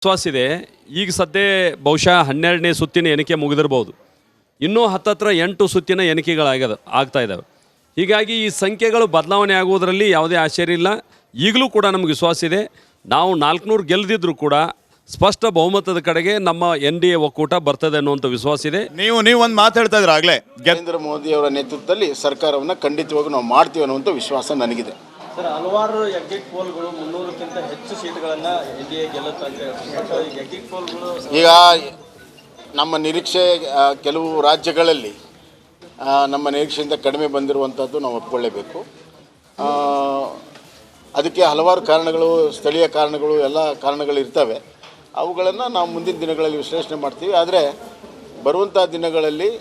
ವಿಶ್ವಾಸ ಇದೆ. ಈಗ ಸದ್ಯ ಬಹುಶಃ 12ನೇ ಸುತ್ತಿನ ಎಣಿಕೆ ಮುಗಿದಿರ್ಬೋದು. ಇನ್ನೂ ಹತ್ತತ್ರ 8 ಸುತ್ತಿನ ಆಗ್ತಾ ಇದ್ದಾವೆ. ಹೀಗಾಗಿ ಈ ಸಂಖ್ಯೆಗಳು ಬದಲಾವಣೆ ಆಗುವುದರಲ್ಲಿ ಯಾವುದೇ ಆಶ್ಚರ್ಯ ಇಲ್ಲ. ಈಗಲೂ ಕೂಡ ನಮಗೆ ವಿಶ್ವಾಸ ಇದೆ. ನಾವು 400 ಗೆಲ್ಲದಿದ್ರೂ ಕೂಡ ಸ್ಪಷ್ಟ ಬಹುಮತದ ಕಡೆಗೆ ನಮ್ಮ NDA ಒಕ್ಕೂಟ ಬರ್ತದೆ ಅನ್ನುವಂಥ ವಿಶ್ವಾಸ ಇದೆ. ನೀವು ಒಂದು ಮಾತಾಡ್ತಾ ಇದ್ರೆ ಆಗಲೇ ನರೇಂದ್ರ ಮೋದಿ ಅವರ ನೇತೃತ್ವದಲ್ಲಿ ಸರ್ಕಾರವನ್ನು ಖಂಡಿತವಾಗಿ ನಾವು ಮಾಡ್ತೀವಿ ಅನ್ನುವಂಥ ವಿಶ್ವಾಸ ನನಗಿದೆ. ಸರ್, ಹಲವಾರು ಎಕ್ಸಿಟ್ ಪೋಲ್ಗಳು 300ಕ್ಕಿಂತ ಹೆಚ್ಚು ಸೀಟ್ಗಳನ್ನು NDA ಗೆಲ್ಲುತ್ತಂತೆ. ಎಕ್ಸಿಟ್ ಪೋಲ್ಗಳು ಈಗ ನಮ್ಮ ನಿರೀಕ್ಷೆ ಕೆಲವು ರಾಜ್ಯಗಳಲ್ಲಿ ನಮ್ಮ ನಿರೀಕ್ಷೆಯಿಂದ ಕಡಿಮೆ ಬಂದಿರುವಂಥದ್ದು ನಾವು ಒಪ್ಕೊಳ್ಳೇಬೇಕು. ಅದಕ್ಕೆ ಹಲವಾರು ಕಾರಣಗಳು, ಸ್ಥಳೀಯ ಕಾರಣಗಳು, ಎಲ್ಲ ಕಾರಣಗಳು ಇರ್ತವೆ. ಅವುಗಳನ್ನು ನಾವು ಮುಂದಿನ ದಿನಗಳಲ್ಲಿ ವಿಶ್ಲೇಷಣೆ ಮಾಡ್ತೀವಿ. ಆದರೆ ಬರುವಂಥ ದಿನಗಳಲ್ಲಿ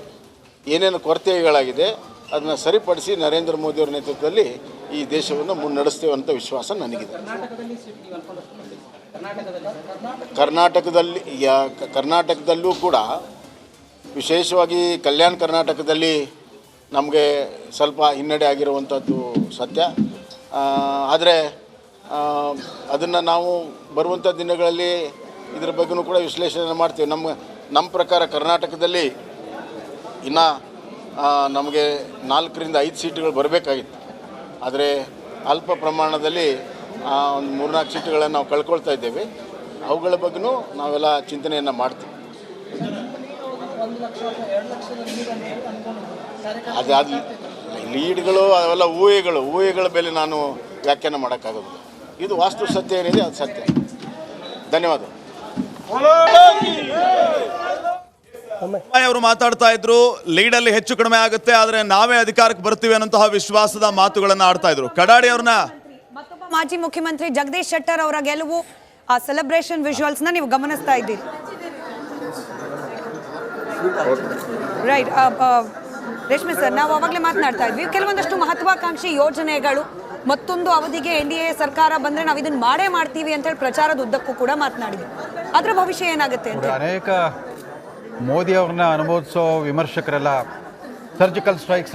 ಏನೇನು ಕೊರತೆಗಳಾಗಿದೆ ಅದನ್ನು ಸರಿಪಡಿಸಿ ನರೇಂದ್ರ ಮೋದಿಯವರ ನೇತೃತ್ವದಲ್ಲಿ ಈ ದೇಶವನ್ನು ಮುನ್ನಡೆಸ್ತೇವೆ ಅಂತ ವಿಶ್ವಾಸ ನನಗಿದೆ. ಕರ್ನಾಟಕದಲ್ಲೂ ಕೂಡ ವಿಶೇಷವಾಗಿ ಕಲ್ಯಾಣ ಕರ್ನಾಟಕದಲ್ಲಿ ನಮಗೆ ಸ್ವಲ್ಪ ಹಿನ್ನಡೆ ಆಗಿರುವಂಥದ್ದು ಸತ್ಯ. ಆದರೆ ಅದನ್ನು ನಾವು ಬರುವಂಥ ದಿನಗಳಲ್ಲಿ ಇದರ ಬಗ್ಗೆಯೂ ಕೂಡ ವಿಶ್ಲೇಷಣೆ ಮಾಡ್ತೀವಿ. ನಮ್ಮ ಪ್ರಕಾರ ಕರ್ನಾಟಕದಲ್ಲಿ ಇನ್ನು ನಮಗೆ 4ರಿಂದ 5 ಸೀಟುಗಳು ಬರಬೇಕಾಗಿತ್ತು. ಆದರೆ ಅಲ್ಪ ಪ್ರಮಾಣದಲ್ಲಿ ಒಂದು 3-4 ಸೀಟುಗಳನ್ನು ನಾವು ಕಳ್ಕೊಳ್ತಾ ಇದ್ದೇವೆ. ಅವುಗಳ ಬಗ್ಗೆಯೂ ನಾವೆಲ್ಲ ಚಿಂತನೆಯನ್ನು ಮಾಡ್ತೀವಿ. ಅದು ಲೀಡ್ಗಳು ಅವೆಲ್ಲ ಊಹೆಗಳ ಮೇಲೆ ನಾನು ವ್ಯಾಖ್ಯಾನ ಮಾಡೋಕ್ಕಾಗೋದಿಲ್ಲ. ಇದು ವಾಸ್ತು ಸತ್ಯ ಏನಿದೆ ಅದು ಸತ್ಯ. ಧನ್ಯವಾದ. ಅವರು ಮಾತಾಡ್ತಾ ಇದ್ರು, ಲೀಡಲ್ಲಿ ಹೆಚ್ಚು ಕಡಿಮೆ ಆಗುತ್ತೆ, ಆದರೆ ನಾವೇ ಅಧಿಕಾರಕ್ಕೆ ಬರ್ತೀವಿ ಅನ್ನೋಂತಹ ವಿಶ್ವಾಸದ ಮಾತುಗಳನ್ನು ಆಡ್ತಾ ಇದ್ರು. ಕಡಾಡಿ ಅವ್ರನ್ನ ಮತ್ತೊಬ್ಬ ಮಾಜಿ ಮುಖ್ಯಮಂತ್ರಿ ಜಗದೀಶ್ ಶೆಟ್ಟರ್ ಅವರ ಗೆಲುವು, ಆ ಸೆಲೆಬ್ರೇಷನ್ ವಿಜುವಲ್ಸ್ ನ ನೀವು ಗಮನಿಸ್ತಾ ಇದ್ದೀರಿ. ರೈಟ್ ರೇಷ್ಮೆ ಸರ್, ನಾವು ಅವಾಗಲೇ ಮಾತನಾಡ್ತಾ ಇದ್ವಿ, ಕೆಲವೊಂದಷ್ಟು ಮಹತ್ವಾಕಾಂಕ್ಷಿ ಯೋಜನೆಗಳು ಮತ್ತೊಂದು ಅವಧಿಗೆ NDA ಸರ್ಕಾರ ಬಂದ್ರೆ ನಾವು ಇದನ್ನ ಮಾಡೇ ಮಾಡ್ತೀವಿ ಅಂತ ಹೇಳಿ ಪ್ರಚಾರದ ಉದ್ದಕ್ಕೂ ಕೂಡ ಮಾತನಾಡಿದ್ವಿ. ಅದರ ಭವಿಷ್ಯ ಏನಾಗುತ್ತೆ ಅಂತ ಅನೇಕ ಮೋದಿ ಅವ್ರನ್ನ ಅನುಮೋದಿಸೋ ವಿಮರ್ಶಕರೆಲ್ಲ ಸರ್ಜಿಕಲ್ ಸ್ಟ್ರೈಕ್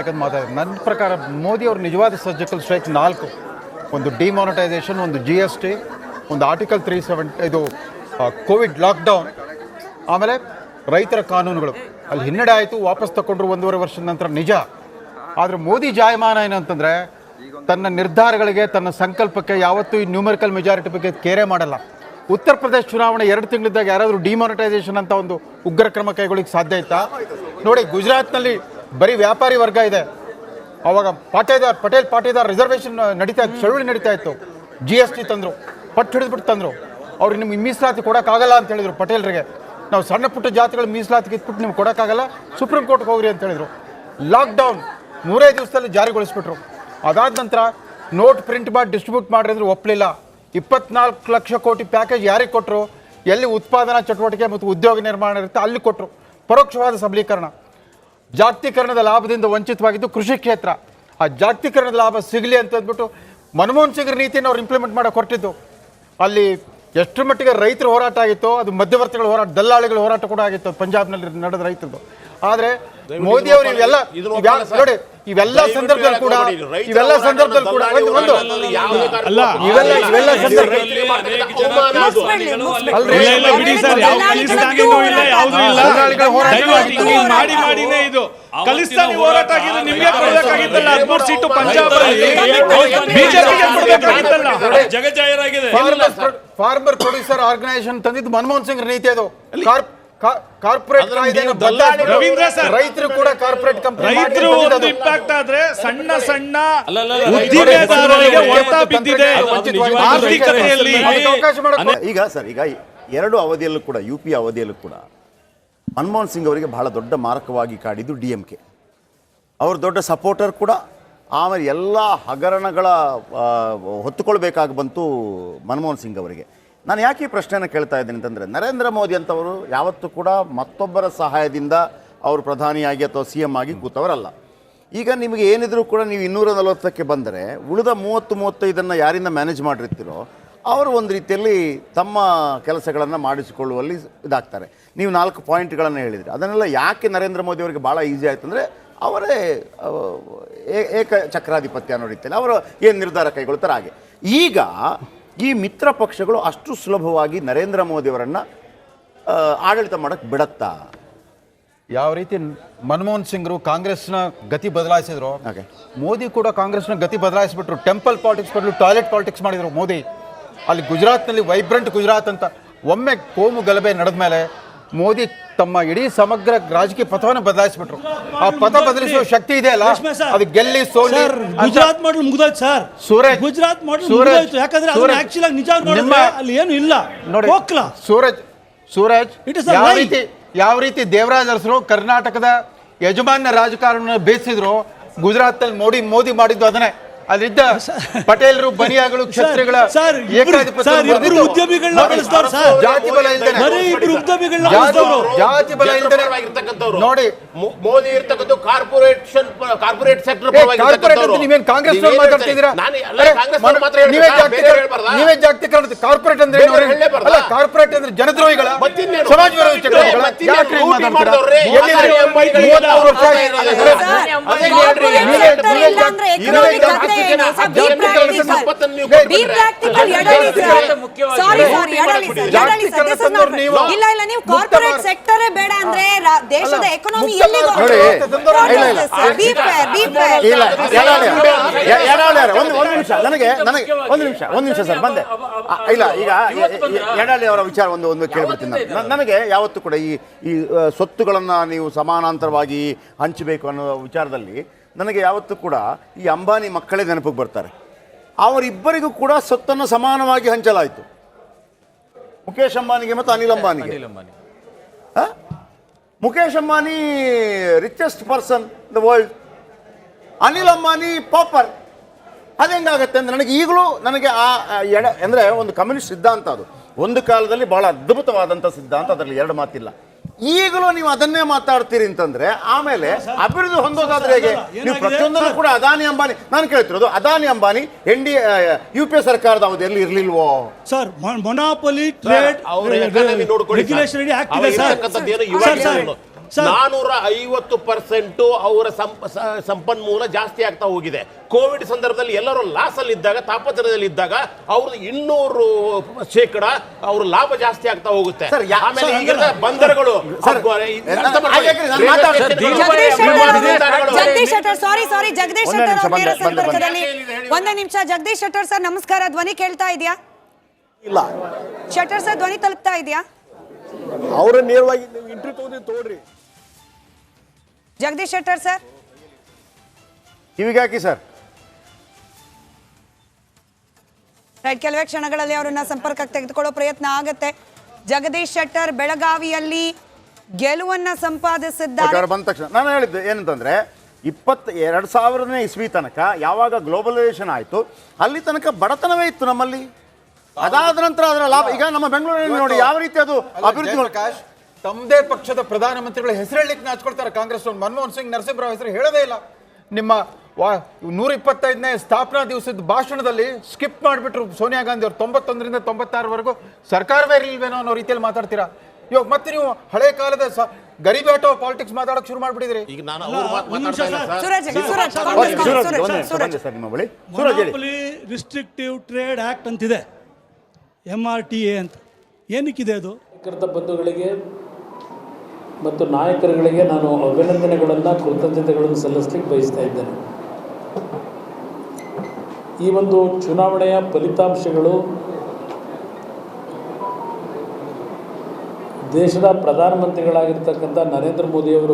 ಅಂತ ಮಾತಾಡಿದ್ರು. ನನ್ನ ಪ್ರಕಾರ ಮೋದಿ ಅವ್ರ ನಿಜವಾದ ಸರ್ಜಿಕಲ್ ಸ್ಟ್ರೈಕ್ 4: ಒಂದು ಡಿಮಾನಿಟೈಸೇಷನ್, ಒಂದು GST, ಒಂದು ಆರ್ಟಿಕಲ್ 370, ಇದು ಕೋವಿಡ್ ಲಾಕ್ಡೌನ್, ಆಮೇಲೆ ರೈತರ ಕಾನೂನುಗಳು. ಅಲ್ಲಿ ಹಿನ್ನಡೆ ಆಯಿತು, ವಾಪಸ್ ತಗೊಂಡ್ರು 1.5 ವರ್ಷದ ನಂತರ, ನಿಜ. ಆದರೆ ಮೋದಿ ಜಾಯಮಾನ ಏನಂತಂದರೆ ತನ್ನ ನಿರ್ಧಾರಗಳಿಗೆ, ತನ್ನ ಸಂಕಲ್ಪಕ್ಕೆ ಯಾವತ್ತೂ ಈ ನ್ಯೂಮರಿಕಲ್ ಮೆಜಾರಿಟಿ ಬಗ್ಗೆ ಕೇರೆ ಮಾಡಲ್ಲ. ಉತ್ತರ ಪ್ರದೇಶ ಚುನಾವಣೆ 2 ತಿಂಗಳಿದ್ದಾಗ ಯಾರಾದರೂ ಡಿಮಾನಿಟೈಸೇಷನ್ ಅಂತ ಒಂದು ಉಗ್ರ ಕ್ರಮ ಕೈಗೊಳ್ಳಿಕ್ಕೆ ಸಾಧ್ಯ ಇತ್ತಾ? ನೋಡಿ, ಗುಜರಾತ್ನಲ್ಲಿ ಬರೀ ವ್ಯಾಪಾರಿ ವರ್ಗ ಇದೆ. ಅವಾಗ ಪಟೇಲ್ ಪಾಟೇದಾರ್ ರಿಸರ್ವೇಷನ್ ನಡೀತಾ ಇತ್ತು, ಚಳುವಳಿ ನಡೀತಾ ಇತ್ತು. GST ತಂದರು, ಪಟ್ಟು ಹಿಡಿದ್ಬಿಟ್ಟು ತಂದರು. ಅವ್ರಿಗೆ ನಿಮ್ಗೆ ಮೀಸಲಾತಿ ಕೊಡೋಕ್ಕಾಗಲ್ಲ ಅಂತ ಹೇಳಿದರು ಪಟೇಲ್ರಿಗೆ. ನಾವು ಸಣ್ಣ ಪುಟ್ಟ ಜಾತಿಗಳು ಮೀಸಲಾತಿಗೆ ಇಟ್ಬಿಟ್ಟು ನಿಮ್ಗೆ ಕೊಡೋಕ್ಕಾಗಲ್ಲ, ಸುಪ್ರೀಂ ಕೋರ್ಟ್ಗೆ ಹೋಗ್ರಿ ಅಂತ ಹೇಳಿದರು. ಲಾಕ್ಡೌನ್ 3 ದಿವಸದಲ್ಲಿ ಜಾರಿಗೊಳಿಸ್ಬಿಟ್ರು. ಅದಾದ ನಂತರ ನೋಟ್ ಪ್ರಿಂಟ್ ಮಾಡಿ ಡಿಸ್ಟ್ರಿಬ್ಯೂಟ್ ಮಾಡಿದ್ರೆ ಒಪ್ಪಲಿಲ್ಲ. 24 ಲಕ್ಷ ಕೋಟಿ ಪ್ಯಾಕೇಜ್ ಯಾರಿಗೆ ಕೊಟ್ಟರು? ಎಲ್ಲಿ ಉತ್ಪಾದನಾ ಚಟುವಟಿಕೆ ಮತ್ತು ಉದ್ಯೋಗ ನಿರ್ಮಾಣ ಇರುತ್ತೆ ಅಲ್ಲಿ ಕೊಟ್ಟರು. ಪರೋಕ್ಷವಾದ ಸಬಲೀಕರಣ. ಜಾಗತೀಕರಣದ ಲಾಭದಿಂದ ವಂಚಿತವಾಗಿದ್ದು ಕೃಷಿ ಕ್ಷೇತ್ರ. ಆ ಜಾಗತೀಕರಣದ ಲಾಭ ಸಿಗಲಿ ಅಂತ ಅಂದ್ಬಿಟ್ಟು ಮನಮೋಹನ್ ಸಿಂಗ್ ನೀತಿಯನ್ನು ಅವ್ರು ಇಂಪ್ಲಿಮೆಂಟ್ ಮಾಡೋಕೆ ಹೊರಟಿದ್ದು. ಅಲ್ಲಿ ಎಷ್ಟು ಮಟ್ಟಿಗೆ ರೈತರ ಹೋರಾಟ ಆಗಿತ್ತು, ಅದು ಮಧ್ಯವರ್ತಿಗಳ ಹೋರಾಟ, ದಲ್ಲಾಳಿಗಳ ಹೋರಾಟ ಕೂಡ ಆಗಿತ್ತು ಪಂಜಾಬ್ನಲ್ಲಿ ನಡೆದ ರೈತರದ್ದು. ಆದರೆ ಮೋದಿ ಅವರು ನೋಡಿ, ಇವೆಲ್ಲ ಸಂದರ್ಭದಲ್ಲಿ ಕೂಡ ಫಾರ್ಮರ್ ಪ್ರೊಡ್ಯೂಸರ್ ಆರ್ಗನೈಸೇಷನ್ ತಂದಿದ್ದು ಮನಮೋಹನ್ ಸಿಂಗ್ ನೀತಿ. ಅದು ಕಾರ್ಪೊರೇಟ್ ರೈತರು ಕೂಡ ಕಾರ್ಪೊರೇಟ್ ಕಂಪನಿ ಇಂಪ್ಯಾಕ್ಟ್ ಆದ್ರೆ ಸಣ್ಣ ಉದ್ದಿಮೆದಾರರಿಗೆ ಹೊಡೆತ ಬಿದ್ದಿದೆ ಆರ್ಥಿಕತೆಯಲ್ಲಿ. ಈಗ 2 ಅವಧಿಯಲ್ಲೂ ಕೂಡ, UP ಅವಧಿಯಲ್ಲೂ ಕೂಡ ಮನಮೋಹನ್ ಸಿಂಗ್ ಅವರಿಗೆ ಬಹಳ ದೊಡ್ಡ ಮಾರಕವಾಗಿ ಕಾಡಿದ್ದು DMK. ಅವರು ದೊಡ್ಡ ಸಪೋರ್ಟರ್ ಕೂಡ. ಆಮೇಲೆ ಎಲ್ಲ ಹಗರಣಗಳ ಹೊತ್ತುಕೊಳ್ಬೇಕಾಗಿ ಬಂತು ಮನಮೋಹನ್ ಸಿಂಗ್ ಅವರಿಗೆ. ನಾನು ಯಾಕೆ ಈ ಪ್ರಶ್ನೆಯನ್ನು ಕೇಳ್ತಾ ಇದ್ದೀನಿ ಅಂತಂದರೆ, ನರೇಂದ್ರ ಮೋದಿ ಅಂತವರು ಯಾವತ್ತೂ ಕೂಡ ಮತ್ತೊಬ್ಬರ ಸಹಾಯದಿಂದ ಅವರು ಪ್ರಧಾನಿಯಾಗಿ ಅಥವಾ CM ಆಗಿ ಕೂತವರಲ್ಲ. ಈಗ ನಿಮಗೆ ಏನಿದ್ರು ಕೂಡ ನೀವು 240ಕ್ಕೆ ಬಂದರೆ ಉಳಿದ 30-35 ಯಾರಿಂದ ಮ್ಯಾನೇಜ್ ಮಾಡಿರ್ತೀರೋ ಅವರು ಒಂದು ರೀತಿಯಲ್ಲಿ ತಮ್ಮ ಕೆಲಸಗಳನ್ನು ಮಾಡಿಸಿಕೊಳ್ಳುವಲ್ಲಿ ಇದಾಗ್ತಾರೆ. ನೀವು 4 ಪಾಯಿಂಟ್ಗಳನ್ನು ಹೇಳಿದ್ರಿ. ಅದನ್ನೆಲ್ಲ ಯಾಕೆ ನರೇಂದ್ರ ಮೋದಿ ಅವರಿಗೆ ಭಾಳ ಈಸಿ ಆಯ್ತು ಅಂದರೆ ಅವರೇ ಏಕ ಚಕ್ರಾಧಿಪತ್ಯ ಅನ್ನೋ ರೀತಿಯಲ್ಲಿ ಅವರು ಏನು ನಿರ್ಧಾರ ಕೈಗೊಳ್ತಾರೆ ಹಾಗೆ. ಈಗ ಈ ಮಿತ್ರ ಪಕ್ಷಗಳು ಅಷ್ಟು ಸುಲಭವಾಗಿ ನರೇಂದ್ರ ಮೋದಿಯವರನ್ನು ಆಡಳಿತ ಮಾಡೋಕ್ಕೆ ಬಿಡತ್ತಾ? ಯಾವ ರೀತಿ ಮನಮೋಹನ್ ಸಿಂಗ್ರು ಕಾಂಗ್ರೆಸ್ನ ಗತಿ ಬದಲಾಯಿಸಿದ್ರು, Okay. ಮೋದಿ ಕೂಡ ಕಾಂಗ್ರೆಸ್ನ ಗತಿ ಬದಲಾಯಿಸ್ಬಿಟ್ರು. ಟೆಂಪಲ್ ಪಾಲಿಟಿಕ್ಸ್ ಬದಲು ಟಾಯ್ಲೆಟ್ ಪಾಲಿಟಿಕ್ಸ್ ಮಾಡಿದ್ರು ಮೋದಿ. ಅಲ್ಲಿ ಗುಜರಾತ್ನಲ್ಲಿ ವೈಬ್ರೆಂಟ್ ಗುಜರಾತ್ ಅಂತ ಒಮ್ಮೆ ಕೋಮು ಗಲಭೆ ನಡೆದ ಮೇಲೆ ಮೋದಿ ತಮ್ಮ ಇಡೀ ಸಮಗ್ರ ರಾಜಕೀಯ ಪಥವನ್ನು ಬದಲಾಯಿಸ್ಬಿಟ್ರು. ಆ ಪಥ ಬದಲಿಸುವ ಶಕ್ತಿ ಇದೆ ಅಲ್ಲ, ಅದು ಗೆಲ್ಲಿ ಸೋಲಿ. ಗುಜರಾತ್ ಮಾಡಲ್ ಮುಗಿದೋಯ್ತು ಸರ್. ಸೂರಜ್, ಗುಜರಾತ್ ಮಾಡಲ್ ಮುಗಿದೋಯ್ತು. ಯಾಕಂದ್ರೆ ಅದನ್ನ ಆಕ್ಚುಲಿ ಆಗಿ ನಿಜ ನೋಡಿದ್ರೆ ಅಲ್ಲಿ ಏನು ಇಲ್ಲ ನೋಡಿ. ಹೋಗ್ಲಾ Suraj It is a lie. ಯಾವ ರೀತಿ ದೇವರಾಜ್ ಅರಸರು ಕರ್ನಾಟಕದ ಯಜಮಾನ್ಯ ರಾಜಕಾರಣ ಬೇಯಿಸಿದ್ರು, ಗುಜರಾತ್ನಲ್ಲಿ ಮೋದಿ ಮಾಡಿದ್ದು ಅದನ್ನೇ. ಅಲ್ಲಿದ್ದ ಪಟೇಲರು, ಬನಿಯಾಗಳು, ಕ್ಷತ್ರಿಗಳ ಉದ್ಯಮಿಗಳನ್ನ ಬೆಳೆಸಿದವರು ಸರ್. ಜಾತಿ ಬಲ ಇಲ್ದೇನೆ, ಬರೀ ಇಬ್ರು ಉದ್ಯಮಿಗಳನ್ನ ಬೆಳೆಸಿದವರು. ಜಾತಿ ಬಲ ಇಲ್ದೇನೆ ನೋಡಿ. ಮೋದಿ ಇರ್ತಕ್ಕಂಥ ಕಾರ್ಪೊರೇಟ್ ಸೆಕ್ಟರ್ ನೀವೇನ್ ಕಾಂಗ್ರೆಸ್ ಮಾತಾಡ್ತಿದ್ದೀರಾ? ನೀವೇ ಜಾಗತೀಕರಣ. ಕಾರ್ಪೊರೇಟ್ ಅಂದ್ರೆ ಅಲ್ಲ, ಕಾರ್ಪೊರೇಟ್ ಅಂದ್ರೆ ಜನದ್ರೋಹಿಗಳ, ಸಮಾಜ ವಿರೋಧಿ ಚಟುವಟಿಕೆಗಳ. ಯಾಕೆ ಹಿಂಗ್ ಮಾತಾಡ್ತೀರಾ? ನೀವು ಕಾರ್ಪೊರೇಟ್ ಸೆಕ್ಟರೇ ಬೇಡ ಅಂದ್ರೆ ದೇಶದ ಎಕಾನಮಿ ಒಂದು ನಿಮಿಷ ಸರ್ ಬಂದೆ. ಇಲ್ಲ, ಈಗ ಯಡಾಳಿ ಅವರ ವಿಚಾರ ಒಂದು ಕೇಳ್ಬಿಡ್ತೀನಿ ನಾನು. ನನಗೆ ಯಾವತ್ತೂ ಕೂಡ ಈ ಸ್ವತ್ತುಗಳನ್ನು ನೀವು ಸಮಾನಾಂತರವಾಗಿ ಹಂಚಬೇಕು ಅನ್ನೋ ವಿಚಾರದಲ್ಲಿ ನನಗೆ ಯಾವತ್ತೂ ಕೂಡ ಈ ಅಂಬಾನಿ ಮಕ್ಕಳೇ ನೆನಪಿಗೆ ಬರ್ತಾರೆ. ಅವರಿಬ್ಬರಿಗೂ ಕೂಡ ಸ್ವತ್ತನ್ನು ಸಮಾನವಾಗಿ ಹಂಚಲಾಯಿತು. ಮುಖೇಶ್ ಅಂಬಾನಿಗೆ ಮತ್ತು ಅನಿಲ್ ಅಂಬಾನಿಗೆ. Mukesh Ambani richest person the world, Anil Ambani pauper. ಅದೆಂಗಾಗತ್ತೆ ಅಂದರೆ ನನಗೆ ಈಗಲೂ ನನಗೆ ಅಂದರೆ ಒಂದು ಕಮ್ಯುನಿಸ್ಟ್ ಸಿದ್ಧಾಂತ ಅದು ಒಂದು ಕಾಲದಲ್ಲಿ ಬಹಳ ಅದ್ಭುತವಾದಂಥ ಸಿದ್ಧಾಂತ, ಅದರಲ್ಲಿ ಎರಡು ಮಾತಿಲ್ಲ. ಈಗಲೂ ನೀವು ಅದನ್ನೇ ಮಾತಾಡ್ತೀರಿ ಅಂತಂದ್ರೆ ಆಮೇಲೆ ಅಭಿವೃದ್ಧಿ ಹೊಂದೋದಾದ್ರೆ ಹೇಗೆ? ನೀವು ಪ್ರತಿಯೊಂದನ್ನು ಕೂಡ ಅದಾನಿ ಅಂಬಾನಿ, ನಾನು ಕೇಳ್ತಿರೋದು ಅದಾನಿ ಅಂಬಾನಿ UPA ಸರ್ಕಾರದ ಅವಧಿಯಲ್ಲಿ ಇರ್ಲಿಲ್ವೋ ಸರ್? ಮೊನಾಪೊಲಿ ಟ್ರೇಡ್ ರೆಗ್ಯುಲೇಷನ್ ಆಕ್ಟ್ ಇದೆ ಸರ್. 450% ಅವರ ಸಂಪನ್ಮೂಲ ಜಾಸ್ತಿ ಆಗ್ತಾ ಹೋಗಿದೆ. ಕೋವಿಡ್ ಸಂದರ್ಭದಲ್ಲಿ ಎಲ್ಲರೂ ಲಾಸ್ ಅಲ್ಲಿ ಇದ್ದಾಗ, ತಾಪತ್ರದಲ್ಲಿ ಇದ್ದಾಗ ಅವ್ರದ್ದು 200% ಅವರು ಲಾಭ ಜಾಸ್ತಿ ಆಗ್ತಾ ಹೋಗುತ್ತೆ. ಆಮೇಲೆ ಈಗ ಬಂದರುಗಳು ಜಗದೀಶ್ ಒಂದೇ ನಿಮಿಷ. ಜಗದೀಶ್ ಶೆಟ್ಟರ್ ಸರ್ ನಮಸ್ಕಾರ. ಧ್ವನಿ ಕೇಳ್ತಾ ಇದೆಯಾ? ಇಲ್ಲ ಶೆಟ್ಟರ್ ಸರ್ ಧ್ವನಿ ತಲುಪ್ತಾ ಇದೆಯಾ? ಅವರ ನೇರವಾಗಿ ಇಂಟರ್ವ್ಯೂ ತಗೊಳ್ರಿ. ಜಗದೀಶ್ ಶೆಟ್ಟರ್ ಸರ್ ಕಿವಿಗೆ ಹಾಕಿ ಸರ್. ರೈಟ್, ಕೆಲವೇ ಕ್ಷಣಗಳಲ್ಲಿ ಅವರನ್ನ ಸಂಪರ್ಕಕ್ಕೆ ತೆಗೆದುಕೊಳ್ಳೋ ಪ್ರಯತ್ನ ಆಗುತ್ತೆ. ಜಗದೀಶ್ ಶೆಟ್ಟರ್ ಬೆಳಗಾವಿಯಲ್ಲಿ ಗೆಲುವನ್ನ ಸಂಪಾದಿಸಿದ್ದಾರೆ. ಬಂದ ತಕ್ಷಣ ನಾನು ಹೇಳಿದ್ದೆ ಏನಂತಂದ್ರೆ 2000ನೇ ಇಸ್ವಿ ತನಕ ಯಾವಾಗ ಗ್ಲೋಬಲೈಸೇಷನ್ ಆಯಿತು ಅಲ್ಲಿ ತನಕ ಬಡತನವೇ ಇತ್ತು ನಮ್ಮಲ್ಲಿ. ಅದಾದ ನಂತರ ಅದರ ಲಾಭ ಈಗ ನಮ್ಮ ಬೆಂಗಳೂರಿನಲ್ಲಿ ನೋಡಿ ಯಾವ ರೀತಿ ಅದು ಅಭಿವೃದ್ಧಿ. ಪ್ರಕಾಶ್, ತಮ್ಮದೇ ಪಕ್ಷದ ಪ್ರಧಾನಮಂತ್ರಿಗಳ ಹೆಸರು ಹೇಳಲಿಕ್ಕೆ ನಾಚ್ಕೊಳ್ತಾರೆ ಕಾಂಗ್ರೆಸ್. ಮನಮೋಹನ್ ಸಿಂಗ್, ನರಸಿಂಹರಾವ್ ಹೆಸರು ಹೇಳೋದೇ ಇಲ್ಲ. ನಿಮ್ಮ 125ನೇ ಸ್ಥಾಪನಾ ದಿವಸದ ಭಾಷಣದಲ್ಲಿ ಸ್ಕಿಪ್ ಮಾಡಿಬಿಟ್ರು ಸೋನಿಯಾ ಗಾಂಧಿ ಅವರು. 91ರಿಂದ 96ವರೆಗೂ ಸರ್ಕಾರವೇ ಇರಲಿಲ್ವೇನೋ ಅನ್ನೋ ರೀತಿಯಲ್ಲಿ ಮಾತಾಡ್ತೀರಾ. ಇವಾಗ ಮತ್ತೆ ನೀವು ಹಳೆ ಕಾಲದ ಗರಿಬೇಟೋ ಪಾಲಿಟಿಕ್ಸ್ ಮಾತಾಡೋಕೆ ಶುರು ಮಾಡ್ಬಿಟ್ಟಿದ್ರಿ. ಈಗ ನಾನು ರಿಸ್ಟ್ರಿಕ್ಟಿವ್ ಟ್ರೇಡ್ ಆಕ್ಟ್ ಅಂತಿದೆ, MRTA ಅಂತ. ಏನಕ್ಕಿದೆ ಅದು? ಬಂಧುಗಳಿಗೆ ಮತ್ತು ನಾಯಕರುಗಳಿಗೆ ನಾನು ಅಭಿನಂದನೆಗಳನ್ನು, ಕೃತಜ್ಞತೆಗಳನ್ನು ಸಲ್ಲಿಸಲಿಕ್ಕೆ ಬಯಸ್ತಾ ಇದ್ದೇನೆ. ಈ ಒಂದು ಚುನಾವಣೆಯ ಫಲಿತಾಂಶಗಳು ದೇಶದ ಪ್ರಧಾನಮಂತ್ರಿಗಳಾಗಿರ್ತಕ್ಕಂಥ ನರೇಂದ್ರ ಮೋದಿಯವರು